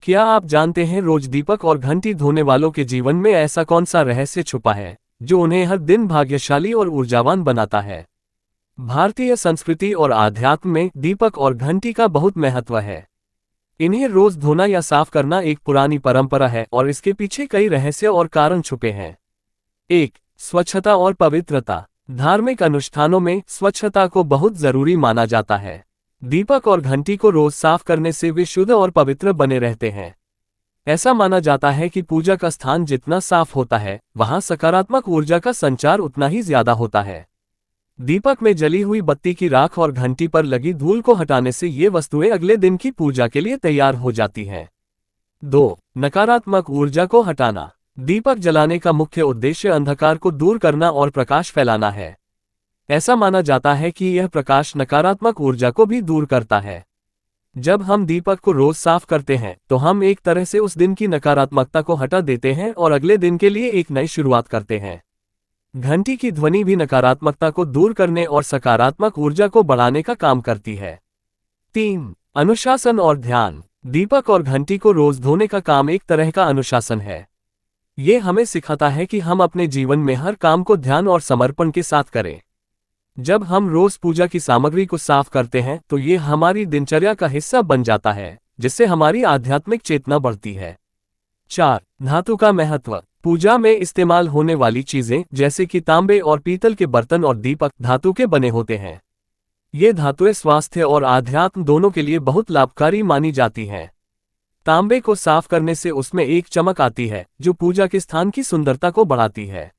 क्या आप जानते हैं रोज दीपक और घंटी धोने वालों के जीवन में ऐसा कौन सा रहस्य छुपा है जो उन्हें हर दिन भाग्यशाली और ऊर्जावान बनाता है। भारतीय संस्कृति और आध्यात्म में दीपक और घंटी का बहुत महत्व है। इन्हें रोज धोना या साफ करना एक पुरानी परंपरा है और इसके पीछे कई रहस्य और कारण छुपे हैं। 1. स्वच्छता और पवित्रता। धार्मिक अनुष्ठानों में स्वच्छता को बहुत जरूरी माना जाता है। दीपक और घंटी को रोज साफ करने से वे शुद्ध और पवित्र बने रहते हैं। ऐसा माना जाता है कि पूजा का स्थान जितना साफ होता है, वहां सकारात्मक ऊर्जा का संचार उतना ही ज्यादा होता है। दीपक में जली हुई बत्ती की राख और घंटी पर लगी धूल को हटाने से ये वस्तुएं अगले दिन की पूजा के लिए तैयार हो जाती हैं। 2. नकारात्मक ऊर्जा को हटाना। दीपक जलाने का मुख्य उद्देश्य अंधकार को दूर करना और प्रकाश फैलाना है। ऐसा माना जाता है कि यह प्रकाश नकारात्मक ऊर्जा को भी दूर करता है। जब हम दीपक को रोज साफ करते हैं तो हम एक तरह से उस दिन की नकारात्मकता को हटा देते हैं और अगले दिन के लिए एक नई शुरुआत करते हैं। घंटी की ध्वनि भी नकारात्मकता को दूर करने और सकारात्मक ऊर्जा को बढ़ाने का काम करती है। 3. अनुशासन और ध्यान। दीपक और घंटी को रोज धोने का काम एक तरह का अनुशासन है। ये हमें सिखाता है कि हम अपने जीवन में हर काम को ध्यान और समर्पण के साथ करें। जब हम रोज पूजा की सामग्री को साफ करते हैं तो ये हमारी दिनचर्या का हिस्सा बन जाता है, जिससे हमारी आध्यात्मिक चेतना बढ़ती है। 4. धातु का महत्व। पूजा में इस्तेमाल होने वाली चीजें जैसे कि तांबे और पीतल के बर्तन और दीपक धातु के बने होते हैं। ये धातुएं स्वास्थ्य और आध्यात्म दोनों के लिए बहुत लाभकारी मानी जाती हैं। तांबे को साफ करने से उसमें एक चमक आती है जो पूजा के स्थान की सुंदरता को बढ़ाती है।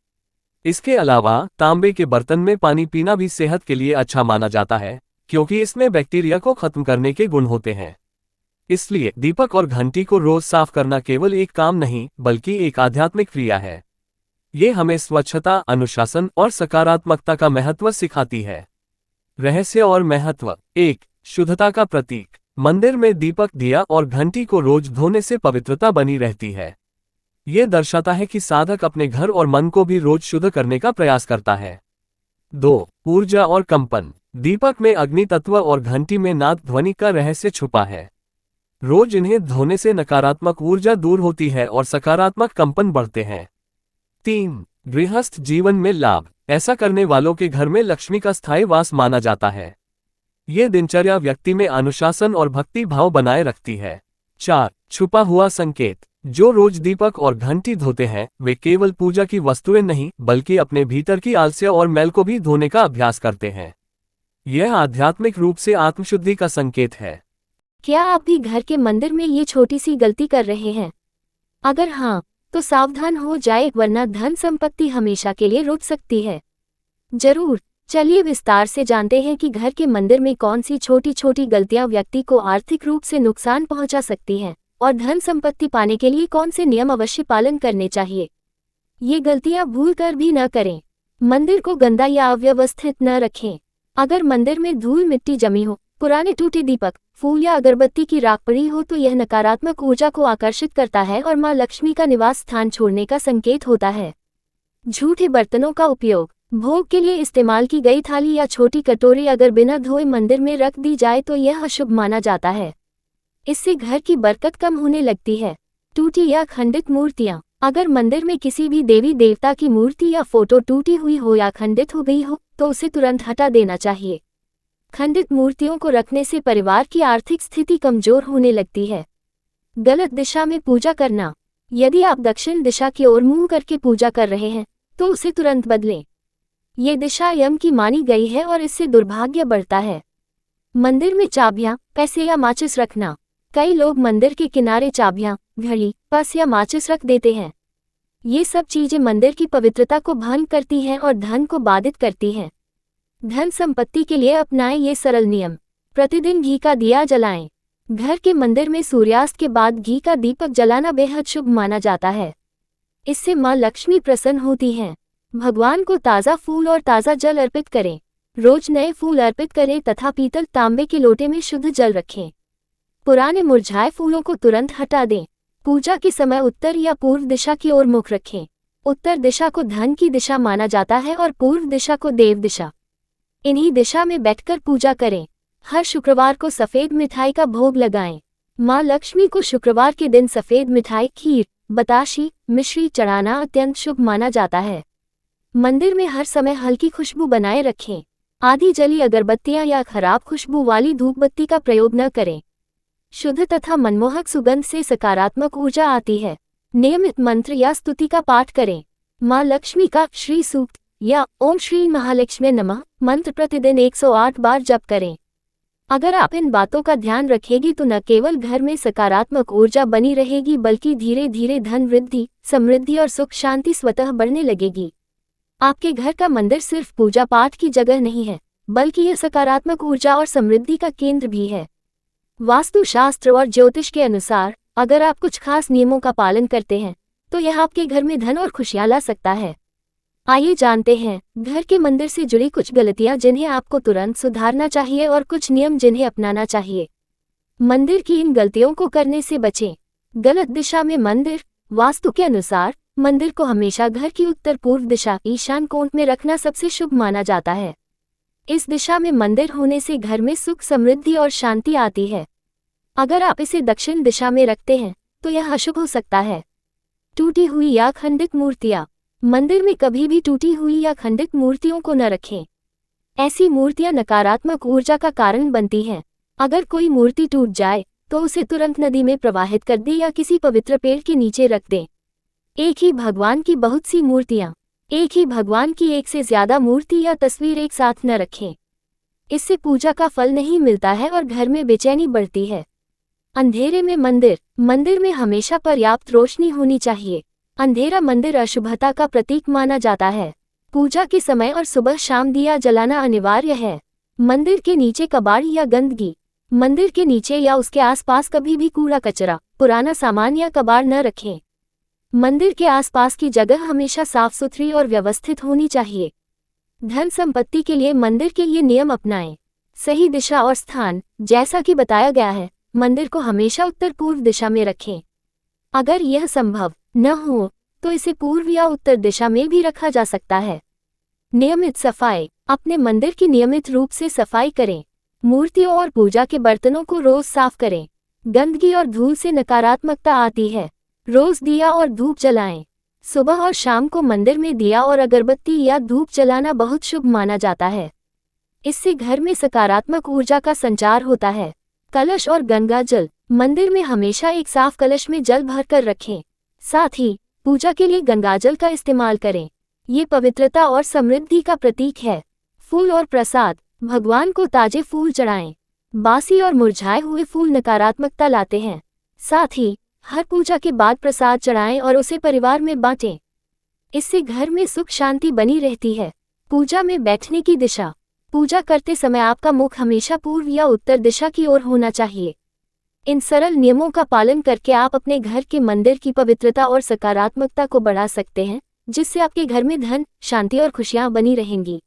इसके अलावा तांबे के बर्तन में पानी पीना भी सेहत के लिए अच्छा माना जाता है, क्योंकि इसमें बैक्टीरिया को खत्म करने के गुण होते हैं। इसलिए दीपक और घंटी को रोज साफ करना केवल एक काम नहीं बल्कि एक आध्यात्मिक क्रिया है। ये हमें स्वच्छता, अनुशासन और सकारात्मकता का महत्व सिखाती है। रहस्य और महत्व। 1. शुद्धता का प्रतीक। मंदिर में दीपक, दिया और घंटी को रोज धोने से पवित्रता बनी रहती है। ये दर्शाता है कि साधक अपने घर और मन को भी रोज शुद्ध करने का प्रयास करता है। 2. ऊर्जा और कंपन। दीपक में अग्नि तत्व और घंटी में नाद ध्वनि का रहस्य छुपा है। रोज इन्हें धोने से नकारात्मक ऊर्जा दूर होती है और सकारात्मक कंपन बढ़ते हैं। 3. गृहस्थ जीवन में लाभ। ऐसा करने वालों के घर में लक्ष्मी का स्थायी वास माना जाता है। ये दिनचर्या व्यक्ति में अनुशासन और भक्ति भाव बनाए रखती है। 4. छुपा हुआ संकेत। जो रोज दीपक और घंटी धोते हैं वे केवल पूजा की वस्तुएं नहीं बल्कि अपने भीतर की आलस्य और मैल को भी धोने का अभ्यास करते हैं। यह आध्यात्मिक रूप से आत्मशुद्धि का संकेत है। क्या आप भी घर के मंदिर में ये छोटी सी गलती कर रहे हैं? अगर हाँ, तो सावधान हो जाए, वरना धन संपत्ति हमेशा के लिए रुक सकती है। जरूर, चलिए विस्तार से जानते हैं कि घर के मंदिर में कौन सी छोटी छोटी गलतियां व्यक्ति को आर्थिक रूप से नुकसान पहुंचा सकती हैं और धन संपत्ति पाने के लिए कौन से नियम अवश्य पालन करने चाहिए। ये गलतियां भूल कर भी न करें। मंदिर को गंदा या अव्यवस्थित न रखें। अगर मंदिर में धूल मिट्टी जमी हो, पुराने टूटे दीपक, फूल या अगरबत्ती की राख पड़ी हो तो यह नकारात्मक ऊर्जा को आकर्षित करता है और मां लक्ष्मी का निवास स्थान छोड़ने का संकेत होता है। झूठे बर्तनों का उपयोग। भोग के लिए इस्तेमाल की गई थाली या छोटी कटोरी अगर बिना धोए मंदिर में रख दी जाए तो यह अशुभ माना जाता है। इससे घर की बरकत कम होने लगती है। टूटी या खंडित मूर्तियां। अगर मंदिर में किसी भी देवी देवता की मूर्ति या फोटो टूटी हुई हो या खंडित हो गई हो तो उसे तुरंत हटा देना चाहिए। खंडित मूर्तियों को रखने से परिवार की आर्थिक स्थिति कमजोर होने लगती है। गलत दिशा में पूजा करना। यदि आप दक्षिण दिशा की ओर मुंह करके पूजा कर रहे हैं तो उसे तुरंत बदलें। ये दिशा यम की मानी गई है और इससे दुर्भाग्य बढ़ता है। मंदिर में चाबियां, पैसे या माचिस रखना। कई लोग मंदिर के किनारे चाबियां, घड़ी, पर्स या माचिस रख देते हैं। ये सब चीजें मंदिर की पवित्रता को भंग करती हैं और धन को बाधित करती हैं। धन संपत्ति के लिए अपनाएं ये सरल नियम। प्रतिदिन घी का दिया जलाएं। घर के मंदिर में सूर्यास्त के बाद घी का दीपक जलाना बेहद शुभ माना जाता है। इससे मां लक्ष्मी प्रसन्न होती हैं। भगवान को ताज़ा फूल और ताज़ा जल अर्पित करें। रोज नए फूल अर्पित करें तथा पीतल तांबे के लोटे में शुद्ध जल रखें। पुराने मुरझाए फूलों को तुरंत हटा दें। पूजा के समय उत्तर या पूर्व दिशा की ओर मुख रखें। उत्तर दिशा को धन की दिशा माना जाता है और पूर्व दिशा को देव दिशा। इन्हीं दिशा में बैठकर पूजा करें। हर शुक्रवार को सफेद मिठाई का भोग लगाएं। माँ लक्ष्मी को शुक्रवार के दिन सफेद मिठाई, खीर, बताशी, मिश्री चढ़ाना अत्यंत शुभ माना जाता है। मंदिर में हर समय हल्की खुशबू बनाए रखें। आधी जली अगरबत्तियां या खराब खुशबू वाली धूपबत्ती का प्रयोग न करें। शुद्ध तथा मनमोहक सुगंध से सकारात्मक ऊर्जा आती है। नियमित मंत्र या स्तुति का पाठ करें। माँ लक्ष्मी का श्री सूक्त या ओम श्री महालक्ष्मी नमः मंत्र प्रतिदिन 108 बार जप करें। अगर आप इन बातों का ध्यान रखेगी तो न केवल घर में सकारात्मक ऊर्जा बनी रहेगी बल्कि धीरे धीरे धन वृद्धि, समृद्धि और सुख शांति स्वतः बढ़ने लगेगी। आपके घर का मंदिर सिर्फ पूजा पाठ की जगह नहीं है, बल्कि यह सकारात्मक ऊर्जा और समृद्धि का केंद्र भी है। वास्तुशास्त्र और ज्योतिष के अनुसार अगर आप कुछ खास नियमों का पालन करते हैं तो यह आपके घर में धन और खुशियां ला सकता है। आइए जानते हैं घर के मंदिर से जुड़ी कुछ गलतियां जिन्हें आपको तुरंत सुधारना चाहिए और कुछ नियम जिन्हें अपनाना चाहिए। मंदिर की इन गलतियों को करने से बचें। गलत दिशा में मंदिर। वास्तु के अनुसार मंदिर को हमेशा घर की उत्तर पूर्व दिशा ईशान कोण में रखना सबसे शुभ माना जाता है। इस दिशा में मंदिर होने से घर में सुख, समृद्धि और शांति आती है। अगर आप इसे दक्षिण दिशा में रखते हैं तो यह अशुभ हो सकता है। टूटी हुई या खंडित मूर्तियां। मंदिर में कभी भी टूटी हुई या खंडित मूर्तियों को न रखें। ऐसी मूर्तियां नकारात्मक ऊर्जा का कारण बनती हैं। अगर कोई मूर्ति टूट जाए तो उसे तुरंत नदी में प्रवाहित कर दें या किसी पवित्र पेड़ के नीचे रख दें। एक ही भगवान की बहुत सी मूर्तियां। एक ही भगवान की एक से ज्यादा मूर्ति या तस्वीर एक साथ न रखें। इससे पूजा का फल नहीं मिलता है और घर में बेचैनी बढ़ती है। अंधेरे में मंदिर। मंदिर में हमेशा पर्याप्त रोशनी होनी चाहिए। अंधेरा मंदिर अशुभता का प्रतीक माना जाता है। पूजा के समय और सुबह शाम दिया जलाना अनिवार्य है। मंदिर के नीचे कबाड़ या गंदगी। मंदिर के नीचे या उसके आसपास कभी भी कूड़ा कचरा, पुराना सामान या कबाड़ न रखें। मंदिर के आसपास की जगह हमेशा साफ सुथरी और व्यवस्थित होनी चाहिए। धन संपत्ति के लिए मंदिर के ये नियम अपनाएं। सही दिशा और स्थान। जैसा कि बताया गया है, मंदिर को हमेशा उत्तर पूर्व दिशा में रखें। अगर यह संभव न हो तो इसे पूर्व या उत्तर दिशा में भी रखा जा सकता है। नियमित सफाई। अपने मंदिर की नियमित रूप से सफाई करें। मूर्तियों और पूजा के बर्तनों को रोज साफ करें। गंदगी और धूल से नकारात्मकता आती है। रोज दिया और धूप जलाएं। सुबह और शाम को मंदिर में दिया और अगरबत्ती या धूप जलाना बहुत शुभ माना जाता है। इससे घर में सकारात्मक ऊर्जा का संचार होता है। कलश और गंगा जल। मंदिर में हमेशा एक साफ कलश में जल भरकर रखें। साथ ही पूजा के लिए गंगाजल का इस्तेमाल करें। ये पवित्रता और समृद्धि का प्रतीक है। फूल और प्रसाद। भगवान को ताजे फूल चढ़ाएं। बासी और मुरझाए हुए फूल नकारात्मकता लाते हैं। साथ ही हर पूजा के बाद प्रसाद चढ़ाएं और उसे परिवार में बांटें। इससे घर में सुख शांति बनी रहती है। पूजा में बैठने की दिशा। पूजा करते समय आपका मुख हमेशा पूर्व या उत्तर दिशा की ओर होना चाहिए। इन सरल नियमों का पालन करके आप अपने घर के मंदिर की पवित्रता और सकारात्मकता को बढ़ा सकते हैं, जिससे आपके घर में धन, शांति और खुशियां बनी रहेंगी।